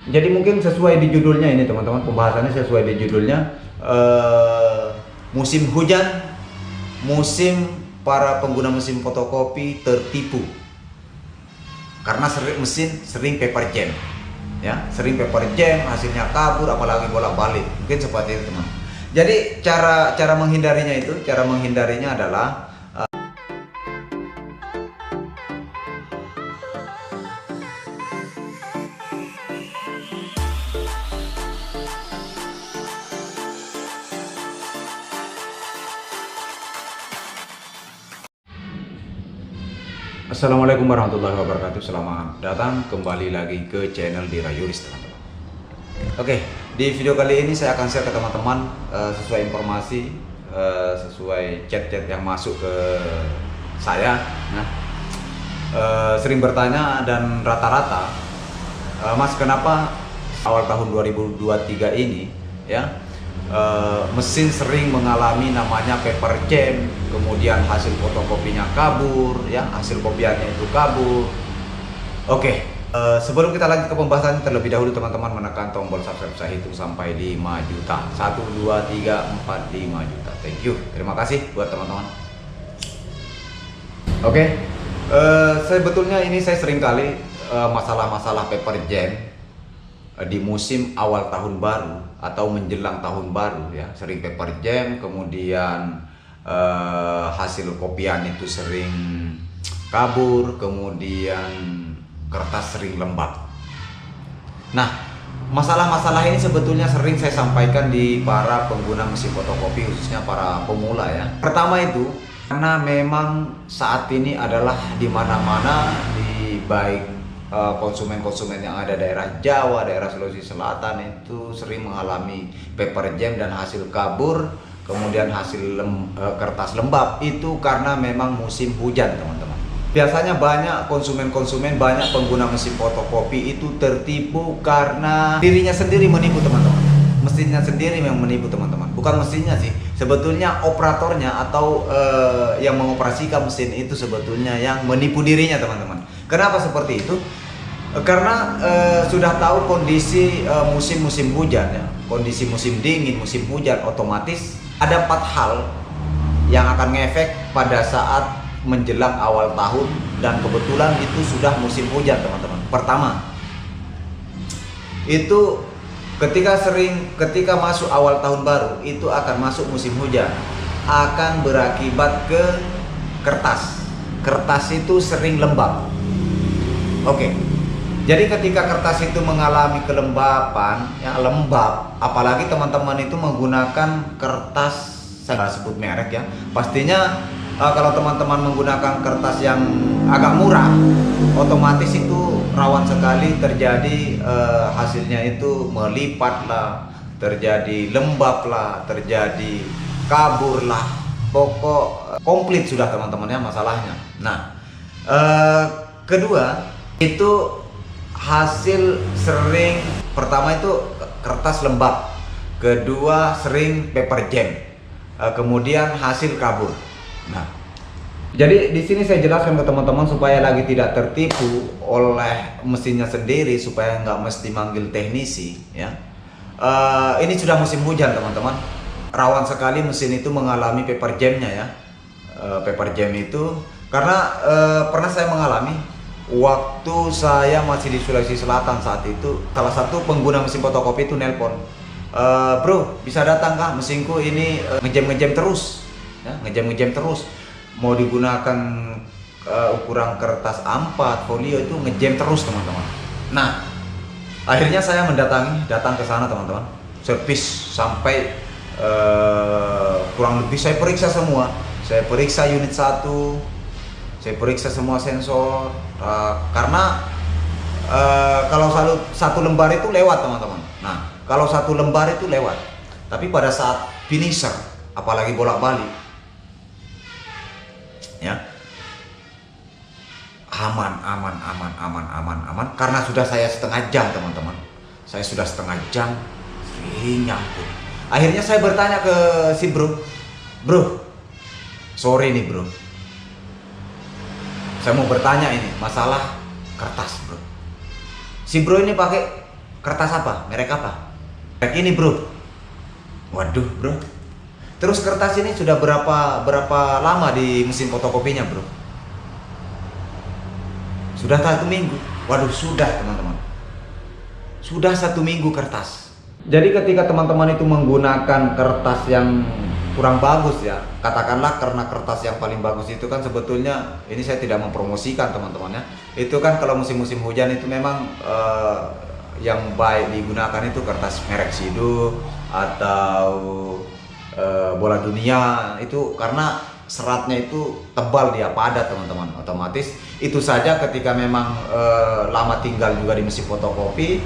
Jadi mungkin sesuai di judulnya ini teman-teman, pembahasannya sesuai di judulnya, musim hujan, musim para pengguna mesin fotokopi tertipu karena mesin sering paper jam, ya, sering paper jam, hasilnya kabur, apalagi bolak-balik, mungkin seperti itu teman. Jadi cara menghindarinya adalah Assalamualaikum warahmatullahi wabarakatuh. Selamat datang kembali lagi ke channel Dira Yuris teman-teman. Oke, di video kali ini saya akan share ke teman-teman sesuai informasi, sesuai chat-chat yang masuk ke saya. Nah, sering bertanya dan rata-rata, Mas, kenapa awal tahun 2023 ini ya mesin sering mengalami namanya paper jam, kemudian hasil fotokopinya kabur, ya, hasil kopiannya itu kabur. Oke, sebelum kita lanjut ke pembahasan, terlebih dahulu teman-teman menekan tombol subscribe saya itu sampai 5 juta. 1, 2, 3, 4, 5 juta. Thank you, terima kasih buat teman-teman. Oke, sebetulnya ini saya sering kali masalah-masalah paper jam di musim awal tahun baru atau menjelang tahun baru, ya, sering paper jam, kemudian hasil kopian itu sering kabur, kemudian kertas sering lembab. Nah, masalah-masalah ini sebetulnya sering saya sampaikan di para pengguna mesin fotokopi, khususnya para pemula, ya. Pertama itu karena memang saat ini adalah di mana-mana, di baik konsumen-konsumen yang ada daerah Jawa, daerah Sulawesi Selatan itu sering mengalami paper jam dan hasil kabur, kemudian hasil kertas lembab, itu karena memang musim hujan teman-teman. Biasanya banyak konsumen-konsumen, banyak pengguna mesin fotokopi itu tertipu karena dirinya sendiri menipu teman-teman. Mesinnya sendiri yang menipu teman-teman, bukan mesinnya sih, sebetulnya operatornya atau yang mengoperasikan mesin itu sebetulnya yang menipu dirinya teman-teman. Kenapa seperti itu? Karena sudah tahu kondisi musim-musim hujan, ya, kondisi musim dingin, musim hujan, otomatis ada 4 hal yang akan ngefek pada saat menjelang awal tahun dan kebetulan itu sudah musim hujan teman-teman. Pertama, itu ketika masuk awal tahun baru itu akan masuk musim hujan, akan berakibat ke kertas itu sering lembab. Oke, jadi ketika kertas itu mengalami kelembapan, ya, lembab, apalagi teman-teman itu menggunakan kertas, saya sebut merek, ya, pastinya kalau teman-teman menggunakan kertas yang agak murah, otomatis itu rawan sekali terjadi hasilnya itu melipat lah, terjadi lembab lah, terjadi kabur lah, pokok komplit sudah teman-teman, ya, masalahnya. Nah, kedua itu hasil sering, pertama itu kertas lembab, kedua sering paper jam, kemudian hasil kabur. Nah, jadi di sini saya jelaskan ke teman-teman supaya lagi tidak tertipu oleh mesinnya sendiri, supaya nggak mesti manggil teknisi, ya. Ini sudah musim hujan teman-teman, rawan sekali mesin itu mengalami paper jamnya, ya. Paper jam itu karena pernah saya mengalami waktu saya masih di Sulawesi Selatan. Saat itu salah satu pengguna mesin fotokopi itu nelpon, bro, bisa datang kah, mesinku ini ngejam terus, ya, ngejam terus, mau digunakan ukuran kertas A4 folio itu ngejam terus teman-teman. Nah, akhirnya saya datang ke sana teman-teman, servis sampai kurang lebih saya periksa semua, saya periksa unit 1, saya periksa semua sensor, karena kalau satu lembar itu lewat teman-teman. Nah, kalau satu lembar itu lewat, tapi pada saat finisher, apalagi bolak-balik, ya, aman, karena sudah saya setengah jam teman-teman, saya sudah setengah jam sering nyangkut. Akhirnya saya bertanya ke si bro, sorry nih bro, saya mau bertanya ini masalah kertas bro. Si bro ini pakai Kertas apa? Merek apa? Merek ini bro. Waduh bro. Terus kertas ini sudah berapa lama di mesin fotokopinya bro? Sudah 1 minggu. Waduh sudah teman-teman. Sudah 1 minggu kertas. Jadi ketika teman-teman itu menggunakan kertas yang kurang bagus ya, katakanlah karena kertas yang paling bagus itu kan sebetulnya, ini saya tidak mempromosikan teman-teman ya, itu kan kalau musim-musim hujan itu memang yang baik digunakan itu kertas merek Sidu atau Bola Dunia, itu karena seratnya itu tebal, dia padat teman-teman. Otomatis itu saja ketika memang lama tinggal juga di mesin fotokopi,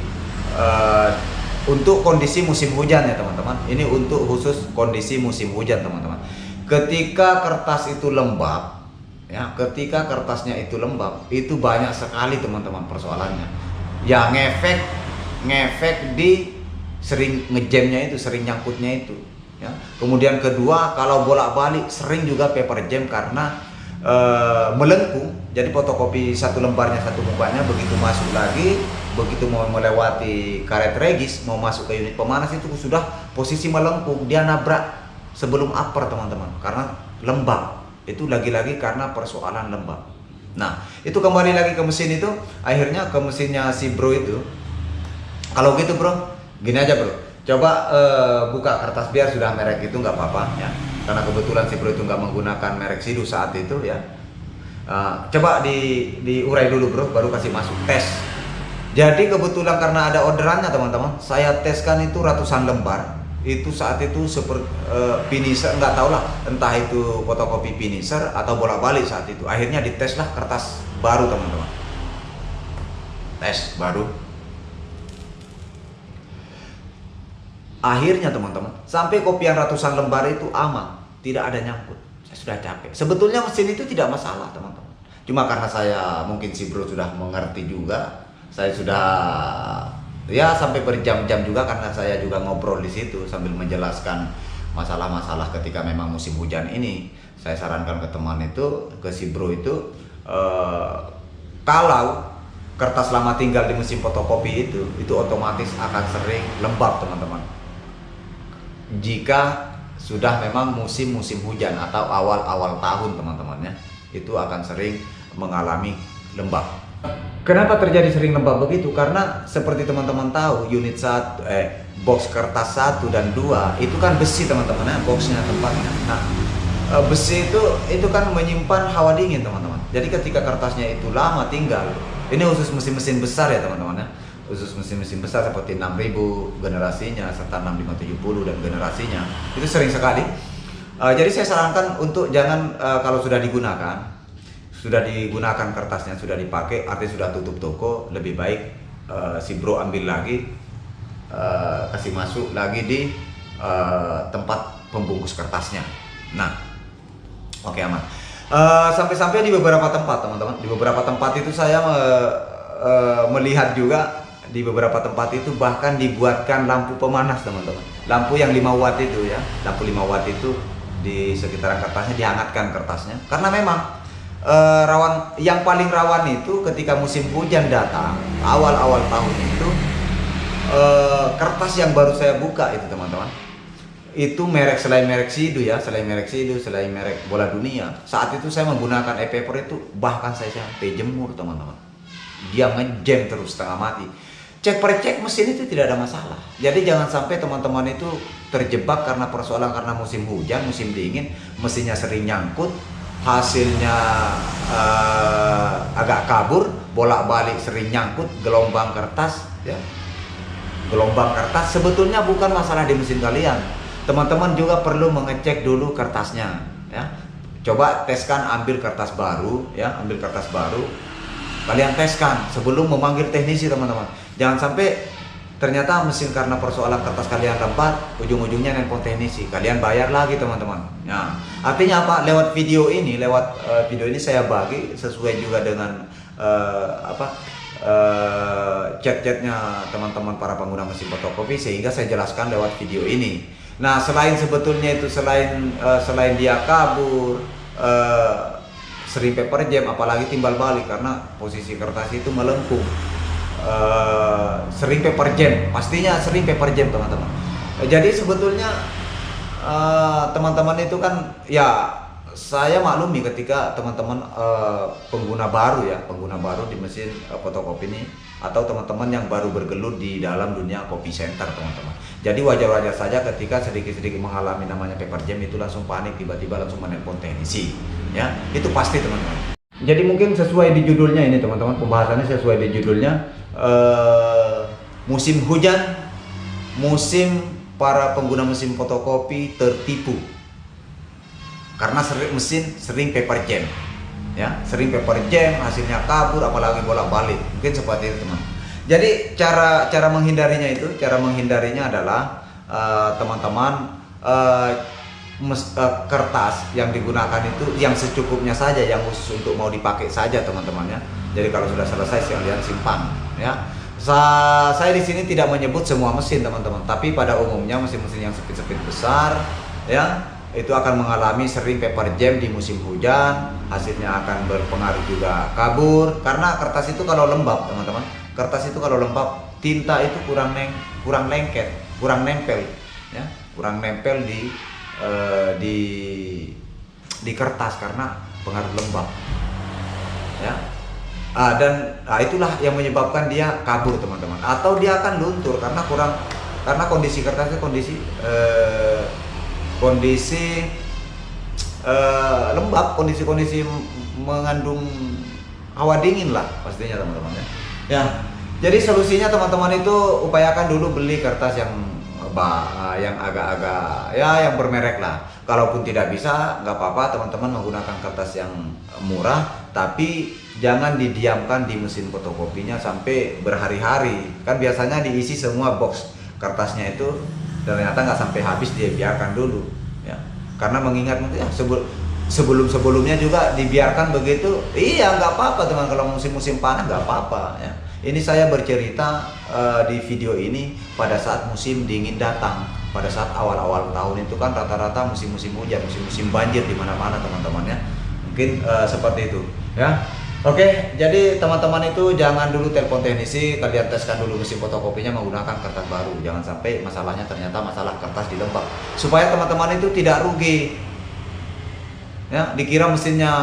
untuk kondisi musim hujan ya teman-teman. Ini untuk khusus kondisi musim hujan teman-teman. Ketika kertas itu lembab ya, ketika kertasnya itu lembab, itu banyak sekali teman-teman persoalannya. Ya ngefek di sering ngejamnya itu, sering nyangkutnya itu ya. Kemudian kedua, kalau bolak-balik sering juga paper jam karena melengkung. Jadi fotokopi satu lembarnya, satu mukanya, begitu masuk lagi, begitu mau melewati karet regis, mau masuk ke unit pemanas itu sudah posisi melengkung, dia nabrak sebelum upper teman-teman, karena lembab. Itu lagi-lagi karena persoalan lembab. Nah itu kembali lagi ke mesin itu, akhirnya ke mesinnya si bro itu. Kalau gitu bro, gini aja bro, coba buka kertas biar sudah merek itu nggak apa-apa ya, karena kebetulan si bro itu nggak menggunakan merek Sidu saat itu ya. Coba diurai dulu bro, baru kasih masuk tes. Jadi kebetulan karena ada orderannya teman-teman, saya teskan itu ratusan lembar. Itu saat itu seperti finisher, nggak tahu lah, entah itu fotokopi finisher atau bolak-balik saat itu. Akhirnya diteslah kertas baru teman-teman, tes baru. Akhirnya teman-teman, sampai kopian ratusan lembar itu aman, tidak ada nyangkut. Saya sudah capek. Sebetulnya mesin itu tidak masalah teman-teman, cuma karena saya mungkin si bro sudah mengerti juga, saya sudah ya sampai berjam-jam juga, karena saya juga ngobrol di situ sambil menjelaskan masalah-masalah ketika memang musim hujan ini. Saya sarankan ke teman itu, ke si bro itu, kalau kertas lama tinggal di mesin fotokopi itu otomatis akan sering lembab teman-teman. Jika sudah memang musim-musim hujan atau awal-awal tahun teman-teman ya, itu akan sering mengalami lembab. Kenapa terjadi sering lembab begitu? Karena seperti teman-teman tahu, unit box kertas 1 dan 2 itu kan besi teman-teman ya, boxnya tempatnya. Nah, besi itu kan menyimpan hawa dingin teman-teman. Jadi ketika kertasnya itu lama tinggal, ini khusus mesin-mesin besar ya teman-teman ya, khusus mesin-mesin besar seperti 6000 generasinya serta 6570 dan generasinya, itu sering sekali. Jadi saya sarankan untuk jangan, kalau sudah digunakan kertasnya, sudah dipakai, artinya sudah tutup toko, lebih baik si bro ambil lagi, kasih masuk lagi di tempat pembungkus kertasnya. Nah, oke, aman. Sampai-sampai di beberapa tempat teman-teman, di beberapa tempat itu saya melihat juga, di beberapa tempat itu bahkan dibuatkan lampu pemanas teman-teman, lampu yang 5 watt itu ya, lampu 5 watt itu di sekitaran kertasnya, dihangatkan kertasnya, karena memang yang paling rawan itu ketika musim hujan datang, awal-awal tahun itu, kertas yang baru saya buka itu teman-teman, itu merek, selain merek Sidu ya, selain merek Sidu, selain merek Bola Dunia, saat itu saya menggunakan e-paper itu, bahkan saya sampai jemur teman-teman, dia ngejam terus setengah mati. Cek mesin itu tidak ada masalah. Jadi jangan sampai teman-teman itu terjebak karena persoalan, karena musim hujan, musim dingin, mesinnya sering nyangkut, hasilnya agak kabur, bolak-balik sering nyangkut, gelombang kertas ya. Gelombang kertas sebetulnya bukan masalah di mesin kalian. Teman-teman juga perlu mengecek dulu kertasnya ya. Coba teskan, ambil kertas baru ya, ambil kertas baru. Kalian teskan sebelum memanggil teknisi teman-teman. Jangan sampai ternyata mesin karena persoalan kertas kalian lembat, ujung-ujungnya nelpon teknisi, kalian bayar lagi teman-teman. Nah, artinya apa? Lewat video ini saya bagi sesuai juga dengan chat-chatnya teman-teman para pengguna mesin fotokopi, sehingga saya jelaskan lewat video ini. Nah, selain sebetulnya itu selain dia kabur, sering paper jam, apalagi timbal balik karena posisi kertas itu melengkung. sering paper jam, pastinya sering paper jam teman-teman. Jadi sebetulnya teman-teman itu kan ya, saya maklumi ketika teman-teman pengguna baru di mesin fotokopi ini, atau teman-teman yang baru bergelut di dalam dunia copy center teman-teman. Jadi wajar-wajar saja ketika sedikit-sedikit mengalami namanya paper jam itu langsung panik, tiba-tiba langsung menelpon teknisi, ya itu pasti teman-teman. Jadi mungkin sesuai di judulnya ini teman-teman, pembahasannya sesuai di judulnya, musim hujan, musim para pengguna mesin fotokopi tertipu karena mesin sering paper jam, ya sering paper jam, hasilnya kabur, apalagi bolak-balik, mungkin seperti itu teman. Jadi cara menghindarinya adalah teman-teman, kertas yang digunakan itu yang secukupnya saja, yang khusus untuk mau dipakai saja teman-teman ya. Jadi kalau sudah selesai sekalian simpan ya. Saya di sini tidak menyebut semua mesin teman-teman, tapi pada umumnya mesin-mesin yang speed besar ya itu akan mengalami sering paper jam di musim hujan, hasilnya akan berpengaruh juga kabur, karena kertas itu kalau lembab teman-teman, kertas itu kalau lembab tinta itu kurang lengket, kurang nempel ya, kurang nempel di kertas karena pengaruh lembab ya. Dan itulah yang menyebabkan dia kabur teman-teman, atau dia akan luntur karena kondisi kertasnya kondisi lembab, kondisi mengandung hawa dingin lah pastinya teman-teman ya. Jadi solusinya teman-teman itu upayakan dulu beli kertas yang agak-agak ya yang bermerek lah. Kalaupun tidak bisa nggak apa-apa teman-teman menggunakan kertas yang murah, tapi jangan didiamkan di mesin fotokopinya sampai berhari-hari. Kan biasanya diisi semua box kertasnya itu, ternyata nggak sampai habis, dia biarkan dulu ya, karena mengingat ya sebelumnya juga dibiarkan begitu. Iya nggak apa-apa teman, kalau musim-musim panas nggak apa-apa ya. Ini saya bercerita di video ini pada saat musim dingin datang, pada saat awal-awal tahun itu kan rata-rata musim-musim hujan, musim-musim banjir di mana-mana teman-teman ya. Mungkin seperti itu ya. Oke, jadi teman-teman itu jangan dulu telepon teknisi, kalian teskan dulu mesin fotokopinya menggunakan kertas baru. Jangan sampai masalahnya ternyata masalah kertas di lembab, supaya teman-teman itu tidak rugi. Ya, dikira mesinnya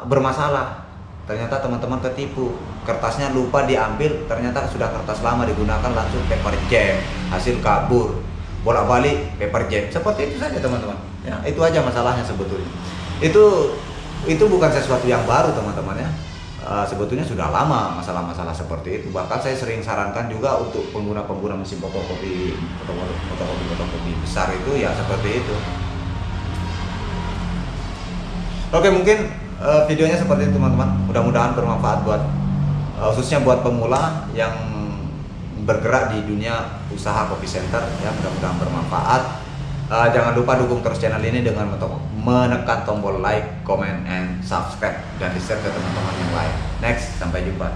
bermasalah, ternyata teman-teman ketipu. Kertasnya lupa diambil, ternyata sudah kertas lama digunakan, langsung paper jam, hasil kabur, bolak-balik paper jam. Seperti itu saja teman-teman. Ya, itu aja masalahnya sebetulnya. Itu bukan sesuatu yang baru teman-teman ya. Sebetulnya sudah lama masalah-masalah seperti itu. Bahkan saya sering sarankan juga untuk pengguna-pengguna mesin fotokopi besar itu ya seperti itu. Oke, mungkin videonya seperti itu teman-teman. Mudah-mudahan bermanfaat khususnya buat pemula yang bergerak di dunia usaha copy center ya. Mudah-mudahan bermanfaat. Jangan lupa dukung terus channel ini dengan menekan tombol like, comment, and subscribe, dan di-share ke teman-teman yang lain. Next, sampai jumpa.